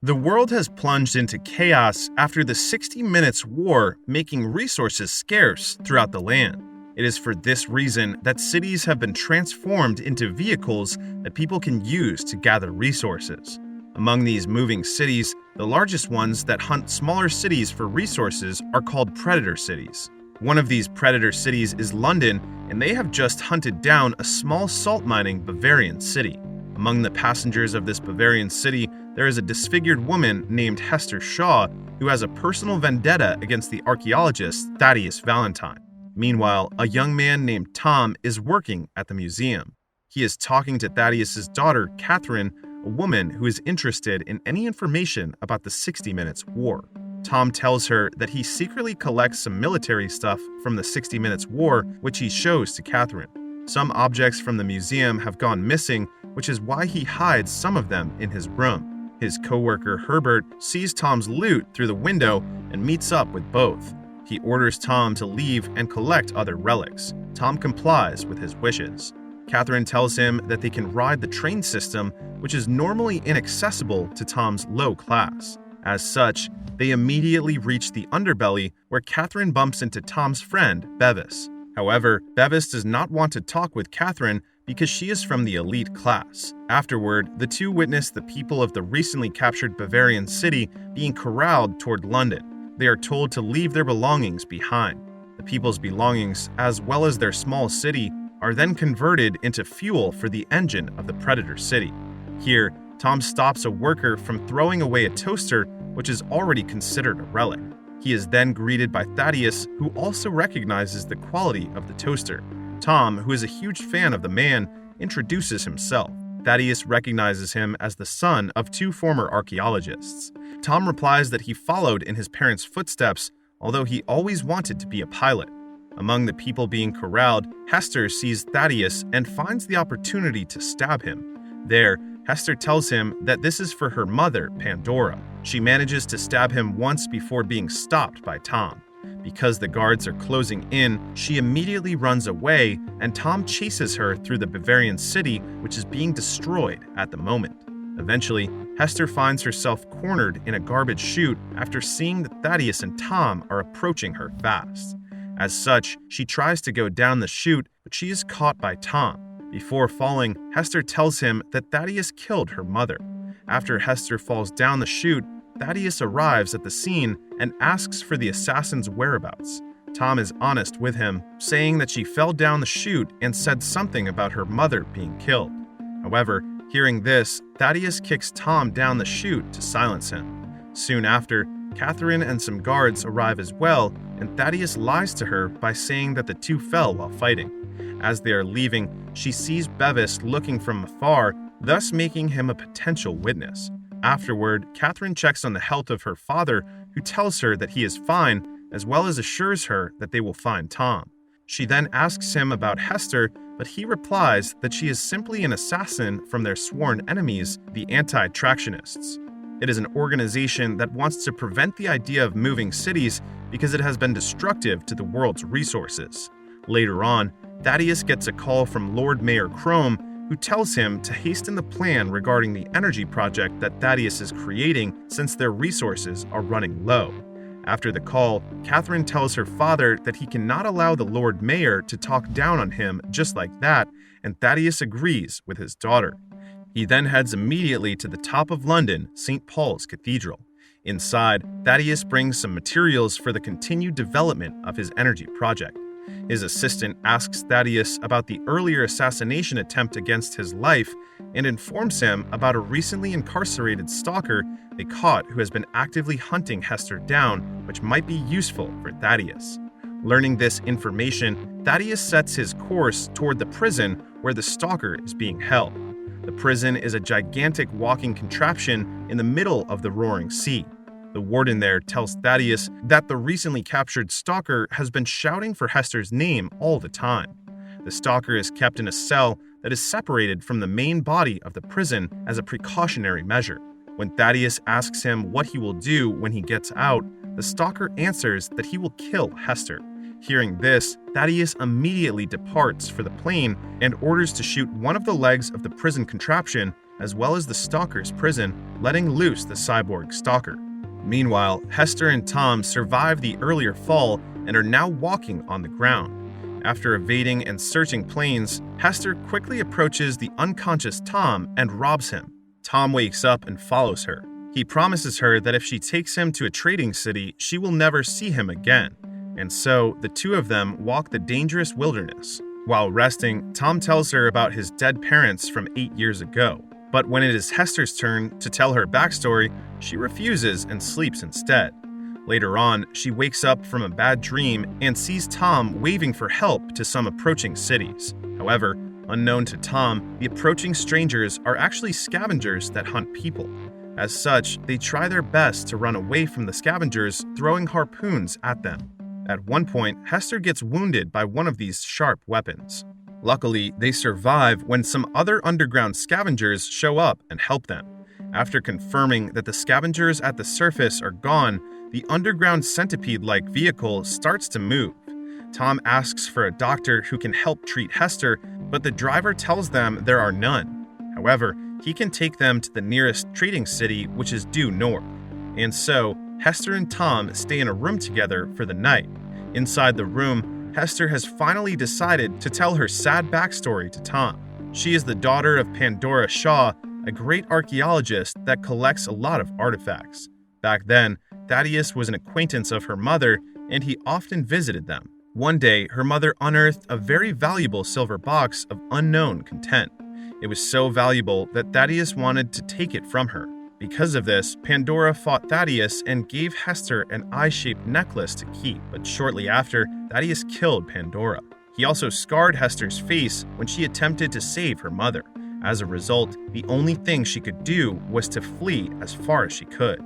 The world has plunged into chaos after the 60 Minutes War, making resources scarce throughout the land. It is for this reason that cities have been transformed into vehicles that people can use to gather resources. Among these moving cities, the largest ones that hunt smaller cities for resources are called predator cities. One of these predator cities is London, and they have just hunted down a small salt mining Bavarian city. Among the passengers of this Bavarian city, there is a disfigured woman named Hester Shaw who has a personal vendetta against the archaeologist Thaddeus Valentine. Meanwhile, a young man named Tom is working at the museum. He is talking to Thaddeus's daughter, Catherine, a woman who is interested in any information about the 60 Minutes War. Tom tells her that he secretly collects some military stuff from the 60 Minutes War, which he shows to Catherine. Some objects from the museum have gone missing, which is why he hides some of them in his room. His co-worker Herbert sees Tom's loot through the window and meets up with both. He orders Tom to leave and collect other relics. Tom complies with his wishes. Catherine tells him that they can ride the train system, which is normally inaccessible to Tom's low class. As such, they immediately reach the underbelly, where Catherine bumps into Tom's friend, Bevis. However, Bevis does not want to talk with Catherine because she is from the elite class. Afterward, the two witness the people of the recently captured Bavarian city being corralled toward London. They are told to leave their belongings behind. The people's belongings, as well as their small city, are then converted into fuel for the engine of the Predator city. Here, Tom stops a worker from throwing away a toaster, which is already considered a relic. He is then greeted by Thaddeus, who also recognizes the quality of the toaster. Tom, who is a huge fan of the man, introduces himself. Thaddeus recognizes him as the son of two former archaeologists. Tom replies that he followed in his parents' footsteps, although he always wanted to be a pilot. Among the people being corralled, Hester sees Thaddeus and finds the opportunity to stab him. There, Hester tells him that this is for her mother, Pandora. She manages to stab him once before being stopped by Tom. Because the guards are closing in, she immediately runs away, and Tom chases her through the Bavarian city, which is being destroyed at the moment. Eventually, Hester finds herself cornered in a garbage chute after seeing that Thaddeus and Tom are approaching her fast. As such, she tries to go down the chute, but she is caught by Tom. Before falling, Hester tells him that Thaddeus killed her mother. After Hester falls down the chute, Thaddeus arrives at the scene and asks for the assassin's whereabouts. Tom is honest with him, saying that she fell down the chute and said something about her mother being killed. However, hearing this, Thaddeus kicks Tom down the chute to silence him. Soon after, Catherine and some guards arrive as well, and Thaddeus lies to her by saying that the two fell while fighting. As they are leaving, she sees Bevis looking from afar, thus making him a potential witness. Afterward, Catherine checks on the health of her father, who tells her that he is fine, as well as assures her that they will find Tom. She then asks him about Hester, but he replies that she is simply an assassin from their sworn enemies, the anti-tractionists. It is an organization that wants to prevent the idea of moving cities because it has been destructive to the world's resources. Later on, Thaddeus gets a call from Lord Mayor Crome, who tells him to hasten the plan regarding the energy project that Thaddeus is creating since their resources are running low. After the call, Catherine tells her father that he cannot allow the Lord Mayor to talk down on him just like that, and Thaddeus agrees with his daughter. He then heads immediately to the top of London, St. Paul's Cathedral. Inside, Thaddeus brings some materials for the continued development of his energy project. His assistant asks Thaddeus about the earlier assassination attempt against his life and informs him about a recently incarcerated stalker they caught who has been actively hunting Hester down, which might be useful for Thaddeus. Learning this information, Thaddeus sets his course toward the prison where the stalker is being held. The prison is a gigantic walking contraption in the middle of the roaring sea. The warden there tells Thaddeus that the recently captured stalker has been shouting for Hester's name all the time. The stalker is kept in a cell that is separated from the main body of the prison as a precautionary measure. When Thaddeus asks him what he will do when he gets out, the stalker answers that he will kill Hester. Hearing this, Thaddeus immediately departs for the plane and orders to shoot one of the legs of the prison contraption, as well as the Stalker's prison, letting loose the cyborg Stalker. Meanwhile, Hester and Tom survive the earlier fall and are now walking on the ground. After evading and searching planes, Hester quickly approaches the unconscious Tom and robs him. Tom wakes up and follows her. He promises her that if she takes him to a trading city, she will never see him again. And so, the two of them walk the dangerous wilderness. While resting, Tom tells her about his dead parents from 8 years ago. But when it is Hester's turn to tell her backstory, she refuses and sleeps instead. Later on, she wakes up from a bad dream and sees Tom waving for help to some approaching cities. However, unknown to Tom, the approaching strangers are actually scavengers that hunt people. As such, they try their best to run away from the scavengers, throwing harpoons at them. At one point, Hester gets wounded by one of these sharp weapons. Luckily, they survive when some other underground scavengers show up and help them. After confirming that the scavengers at the surface are gone, the underground centipede-like vehicle starts to move. Tom asks for a doctor who can help treat Hester, but the driver tells them there are none. However, he can take them to the nearest trading city, which is due north. And so, Hester and Tom stay in a room together for the night. Inside the room, Hester has finally decided to tell her sad backstory to Tom. She is the daughter of Pandora Shaw, a great archaeologist that collects a lot of artifacts. Back then, Thaddeus was an acquaintance of her mother, and he often visited them. One day, her mother unearthed a very valuable silver box of unknown content. It was so valuable that Thaddeus wanted to take it from her. Because of this, Pandora fought Thaddeus and gave Hester an eye-shaped necklace to keep, but shortly after, Thaddeus killed Pandora. He also scarred Hester's face when she attempted to save her mother. As a result, the only thing she could do was to flee as far as she could.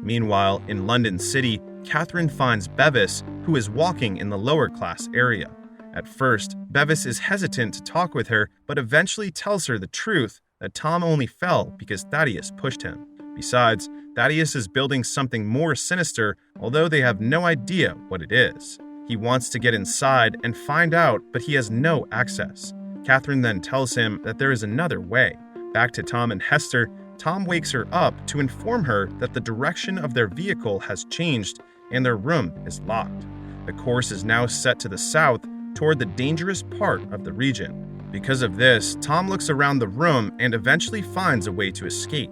Meanwhile, in London City, Catherine finds Bevis, who is walking in the lower class area. At first, Bevis is hesitant to talk with her, but eventually tells her the truth that Tom only fell because Thaddeus pushed him. Besides, Thaddeus is building something more sinister, although they have no idea what it is. He wants to get inside and find out, but he has no access. Catherine then tells him that there is another way. Back to Tom and Hester, Tom wakes her up to inform her that the direction of their vehicle has changed and their room is locked. The course is now set to the south, toward the dangerous part of the region. Because of this, Tom looks around the room and eventually finds a way to escape.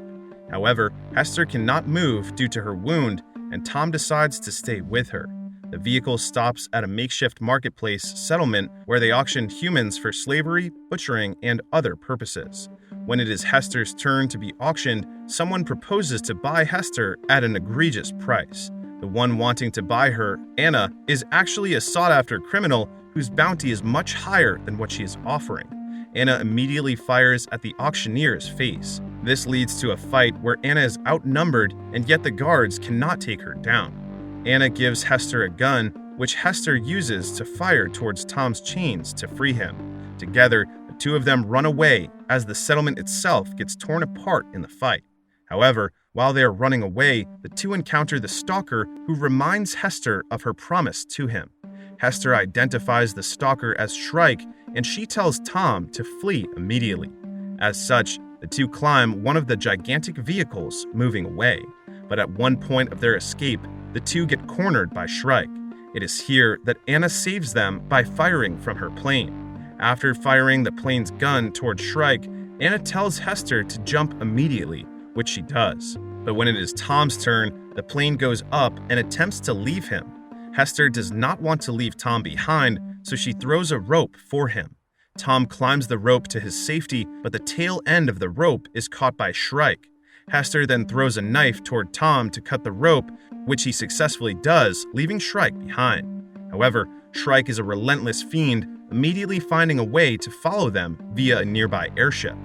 However, Hester cannot move due to her wound, and Tom decides to stay with her. The vehicle stops at a makeshift marketplace settlement where they auction humans for slavery, butchering, and other purposes. When it is Hester's turn to be auctioned, someone proposes to buy Hester at an egregious price. The one wanting to buy her, Anna, is actually a sought-after criminal whose bounty is much higher than what she is offering. Anna immediately fires at the auctioneer's face. This leads to a fight where Anna is outnumbered, and yet the guards cannot take her down. Anna gives Hester a gun, which Hester uses to fire towards Tom's chains to free him. Together, the two of them run away as the settlement itself gets torn apart in the fight. However, while they are running away, the two encounter the Stalker, who reminds Hester of her promise to him. Hester identifies the Stalker as Shrike, and she tells Tom to flee immediately. As such, the two climb one of the gigantic vehicles, moving away. But at one point of their escape, the two get cornered by Shrike. It is here that Anna saves them by firing from her plane. After firing the plane's gun toward Shrike, Anna tells Hester to jump immediately, which she does. But when it is Tom's turn, the plane goes up and attempts to leave him. Hester does not want to leave Tom behind, so she throws a rope for him. Tom climbs the rope to his safety, but the tail end of the rope is caught by Shrike. Hester then throws a knife toward Tom to cut the rope, which he successfully does, leaving Shrike behind. However, Shrike is a relentless fiend, immediately finding a way to follow them via a nearby airship.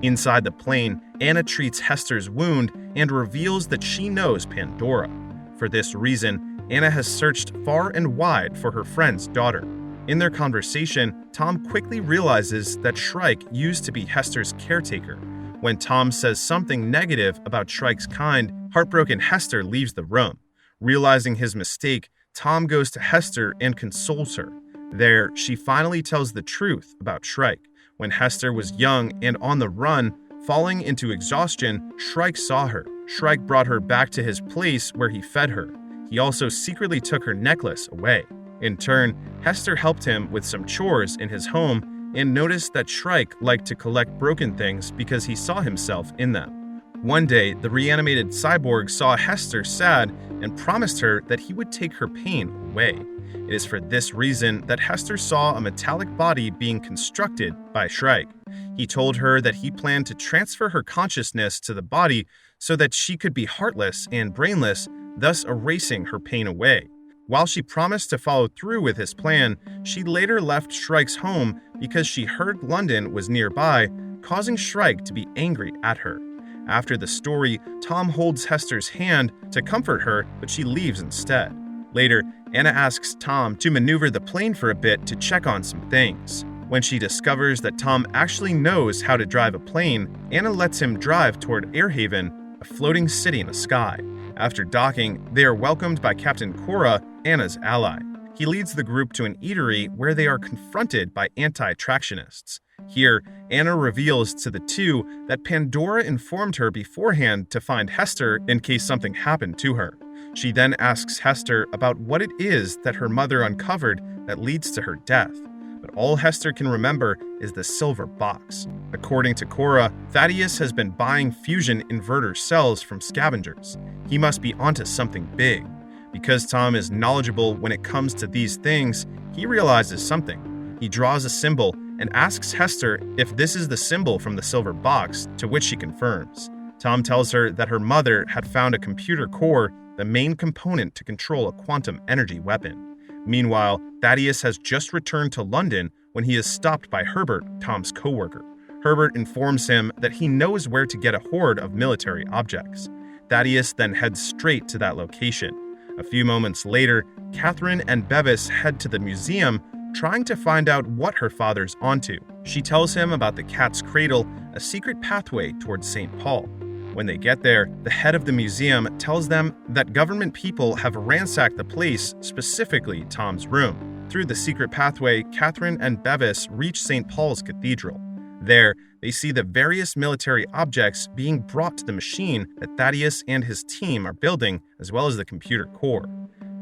Inside the plane, Anna treats Hester's wound and reveals that she knows Pandora. For this reason, Anna has searched far and wide for her friend's daughter. In their conversation, Tom quickly realizes that Shrike used to be Hester's caretaker. When Tom says something negative about Shrike's kind, heartbroken Hester leaves the room. Realizing his mistake, Tom goes to Hester and consoles her. There, she finally tells the truth about Shrike. When Hester was young and on the run, Falling into exhaustion, Shrike saw her. Shrike brought her back to his place where he fed her. He also secretly took her necklace away. In turn, Hester helped him with some chores in his home and noticed that Shrike liked to collect broken things because he saw himself in them. One day, the reanimated cyborg saw Hester sad and promised her that he would take her pain away. It is for this reason that Hester saw a metallic body being constructed by Shrike. He told her that he planned to transfer her consciousness to the body so that she could be heartless and brainless, thus erasing her pain away. While she promised to follow through with his plan, she later left Shrike's home because she heard London was nearby, causing Shrike to be angry at her. After the story, Tom holds Hester's hand to comfort her, but she leaves instead. Later, Anna asks Tom to maneuver the plane for a bit to check on some things. When she discovers that Tom actually knows how to drive a plane, Anna lets him drive toward Airhaven, a floating city in the sky. After docking, they are welcomed by Captain Cora, Anna's ally. He leads the group to an eatery where they are confronted by anti-tractionists. Here, Anna reveals to the two that Pandora informed her beforehand to find Hester in case something happened to her. She then asks Hester about what it is that her mother uncovered that leads to her death. But all Hester can remember is the silver box. According to Cora, Thaddeus has been buying fusion inverter cells from scavengers. He must be onto something big. Because Tom is knowledgeable when it comes to these things, he realizes something. He draws a symbol and asks Hester if this is the symbol from the silver box, to which she confirms. Tom tells her that her mother had found a computer core, the main component to control a quantum energy weapon. Meanwhile, Thaddeus has just returned to London when he is stopped by Herbert, Tom's co-worker. Herbert informs him that he knows where to get a hoard of military objects. Thaddeus then heads straight to that location. A few moments later, Catherine and Bevis head to the museum, trying to find out what her father's onto. She tells him about the Cat's Cradle, a secret pathway towards St. Paul. When they get there, the head of the museum tells them that government people have ransacked the place, specifically Tom's room. Through the secret pathway, Catherine and Bevis reach St. Paul's Cathedral. There, they see the various military objects being brought to the machine that Thaddeus and his team are building, as well as the computer core.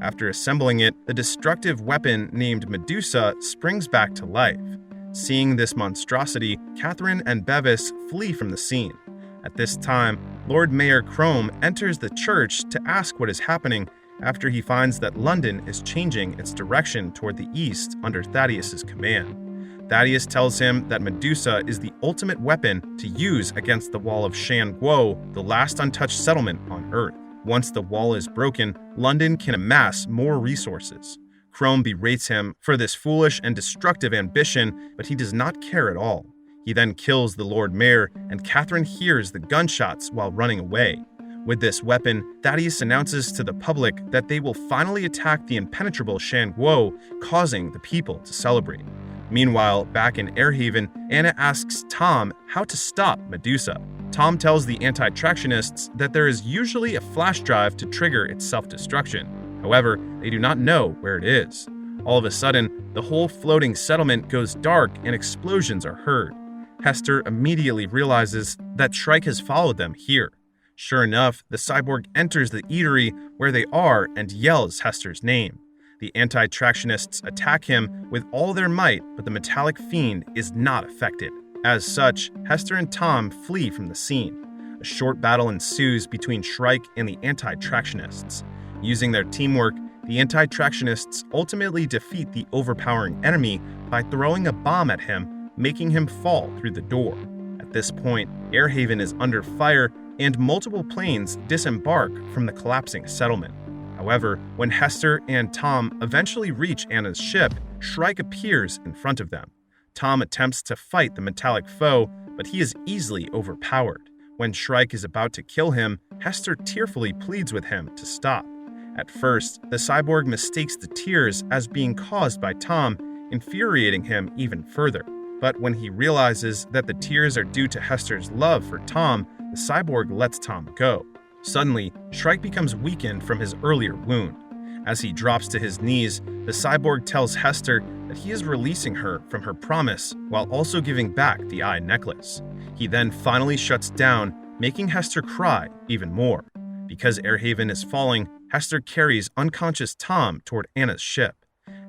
After assembling it, the destructive weapon named Medusa springs back to life. Seeing this monstrosity, Catherine and Bevis flee from the scene. At this time, Lord Mayor Crome enters the church to ask what is happening after he finds that London is changing its direction toward the east under Thaddeus's command. Thaddeus tells him that Medusa is the ultimate weapon to use against the Wall of Shan Guo, the last untouched settlement on Earth. Once the wall is broken, London can amass more resources. Crome berates him for this foolish and destructive ambition, but he does not care at all. He then kills the Lord Mayor, and Catherine hears the gunshots while running away. With this weapon, Thaddeus announces to the public that they will finally attack the impenetrable Shan Guo, causing the people to celebrate. Meanwhile, back in Airhaven, Anna asks Tom how to stop Medusa. Tom tells the anti-tractionists that there is usually a flash drive to trigger its self-destruction. However, they do not know where it is. All of a sudden, the whole floating settlement goes dark and explosions are heard. Hester immediately realizes that Shrike has followed them here. Sure enough, the cyborg enters the eatery where they are and yells Hester's name. The anti-tractionists attack him with all their might, but the metallic fiend is not affected. As such, Hester and Tom flee from the scene. A short battle ensues between Shrike and the anti-tractionists. Using their teamwork, the anti-tractionists ultimately defeat the overpowering enemy by throwing a bomb at him, making him fall through the door. At this point, Airhaven is under fire and multiple planes disembark from the collapsing settlement. However, when Hester and Tom eventually reach Anna's ship, Shrike appears in front of them. Tom attempts to fight the metallic foe, but he is easily overpowered. When Shrike is about to kill him, Hester tearfully pleads with him to stop. At first, the cyborg mistakes the tears as being caused by Tom, infuriating him even further. But when he realizes that the tears are due to Hester's love for Tom, the cyborg lets Tom go. Suddenly, Shrike becomes weakened from his earlier wound. As he drops to his knees, the cyborg tells Hester that he is releasing her from her promise while also giving back the eye necklace. He then finally shuts down, making Hester cry even more. Because Airhaven is falling, Hester carries unconscious Tom toward Anna's ship.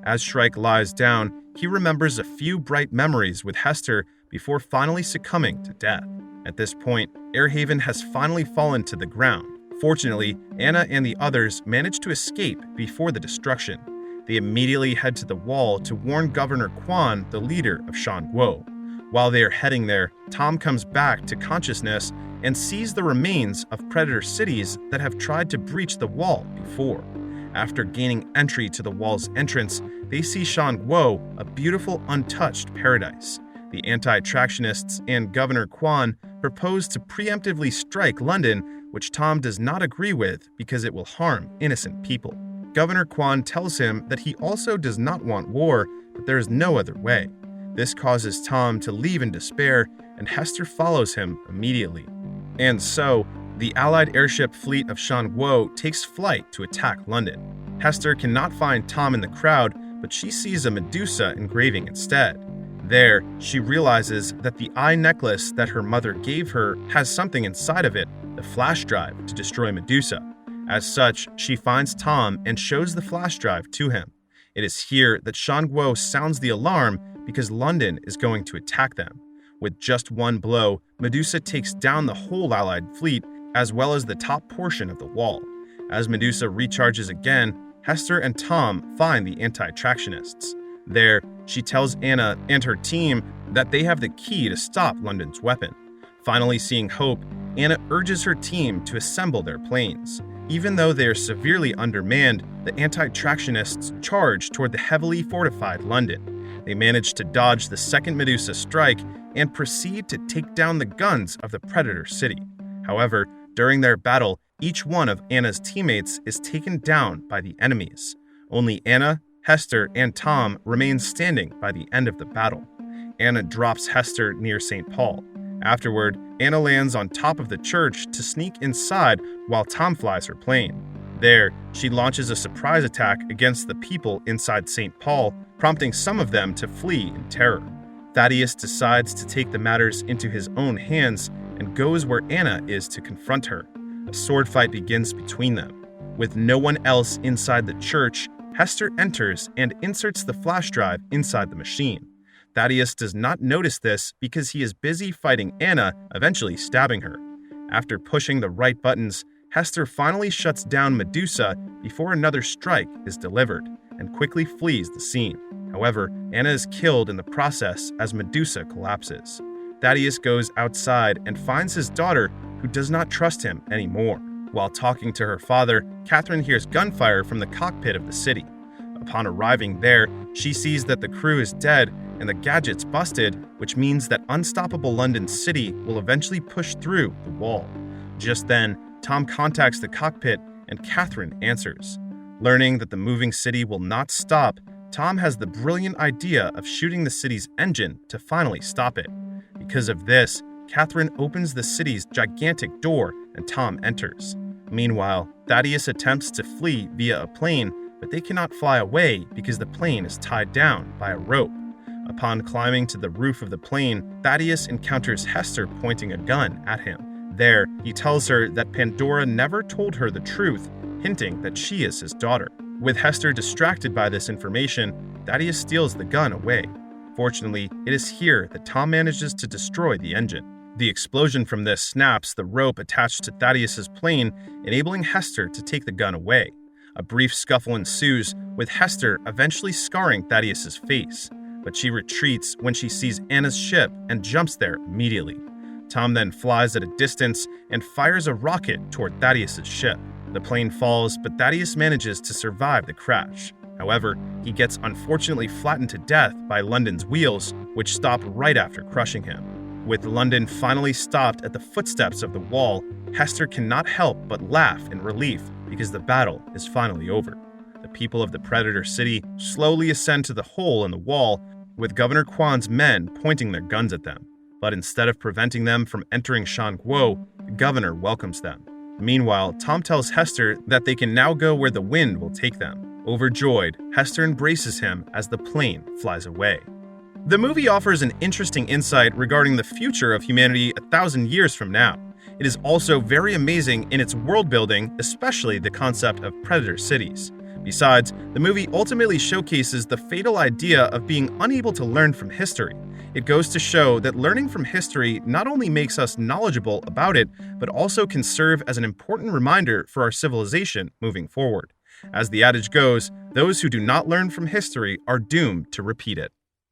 As Shrike lies down, he remembers a few bright memories with Hester before finally succumbing to death. At this point, Airhaven has finally fallen to the ground. Fortunately, Anna and the others manage to escape before the destruction. They immediately head to the wall to warn Governor Quan, the leader of Shanguo. While they are heading there, Tom comes back to consciousness and sees the remains of predator cities that have tried to breach the wall before. After gaining entry to the wall's entrance, they see Shanguo, a beautiful, untouched paradise. The anti-tractionists and Governor Quan propose to preemptively strike London, which Tom does not agree with because it will harm innocent people. Governor Quan tells him that he also does not want war, but there is no other way. This causes Tom to leave in despair, and Hester follows him immediately. And so, the Allied airship fleet of Shanguo takes flight to attack London. Hester cannot find Tom in the crowd, but she sees a Medusa engraving instead. There, she realizes that the eye necklace that her mother gave her has something inside of it, the flash drive to destroy Medusa. As such, she finds Tom and shows the flash drive to him. It is here that Shanguo sounds the alarm because London is going to attack them. With just one blow, Medusa takes down the whole Allied fleet as well as the top portion of the wall. As Medusa recharges again, Hester and Tom find the anti-tractionists. There, she tells Anna and her team that they have the key to stop London's weapon. Finally seeing hope, Anna urges her team to assemble their planes. Even though they are severely undermanned, the anti-tractionists charge toward the heavily fortified London. They manage to dodge the second Medusa strike and proceed to take down the guns of the Predator city. However, during their battle, each one of Anna's teammates is taken down by the enemies. Only Anna, Hester, and Tom remain standing by the end of the battle. Anna drops Hester near St. Paul. Afterward, Anna lands on top of the church to sneak inside while Tom flies her plane. There, she launches a surprise attack against the people inside St. Paul, prompting some of them to flee in terror. Thaddeus decides to take the matters into his own hands and goes where Anna is to confront her. A sword fight begins between them. With no one else inside the church, Hester enters and inserts the flash drive inside the machine. Thaddeus does not notice this because he is busy fighting Anna, eventually stabbing her. After pushing the right buttons, Hester finally shuts down Medusa before another strike is delivered and quickly flees the scene. However, Anna is killed in the process as Medusa collapses. Thaddeus goes outside and finds his daughter, who does not trust him anymore. While talking to her father, Catherine hears gunfire from the cockpit of the city. Upon arriving there, she sees that the crew is dead and the gadgets busted, which means that unstoppable London City will eventually push through the wall. Just then, Tom contacts the cockpit and Catherine answers. Learning that the moving city will not stop, Tom has the brilliant idea of shooting the city's engine to finally stop it. Because of this, Catherine opens the city's gigantic door and Tom enters. Meanwhile, Thaddeus attempts to flee via a plane, but they cannot fly away because the plane is tied down by a rope. Upon climbing to the roof of the plane, Thaddeus encounters Hester pointing a gun at him. There, he tells her that Pandora never told her the truth, hinting that she is his daughter. With Hester distracted by this information, Thaddeus steals the gun away. Fortunately, it is here that Tom manages to destroy the engine. The explosion from this snaps the rope attached to Thaddeus's plane, enabling Hester to take the gun away. A brief scuffle ensues, with Hester eventually scarring Thaddeus's face, but she retreats when she sees Anna's ship and jumps there immediately. Tom then flies at a distance and fires a rocket toward Thaddeus's ship. The plane falls, but Thaddeus manages to survive the crash. However, he gets unfortunately flattened to death by London's wheels, which stop right after crushing him. With London finally stopped at the footsteps of the wall, Hester cannot help but laugh in relief because the battle is finally over. The people of the Predator City slowly ascend to the hole in the wall, with Governor Quan's men pointing their guns at them. But instead of preventing them from entering Shanguo, the governor welcomes them. Meanwhile, Tom tells Hester that they can now go where the wind will take them. Overjoyed, Hester embraces him as the plane flies away. The movie offers an interesting insight regarding the future of humanity 1,000 years from now. It is also very amazing in its world building, especially the concept of predator cities. Besides, the movie ultimately showcases the fatal idea of being unable to learn from history. It goes to show that learning from history not only makes us knowledgeable about it, but also can serve as an important reminder for our civilization moving forward. As the adage goes, those who do not learn from history are doomed to repeat it.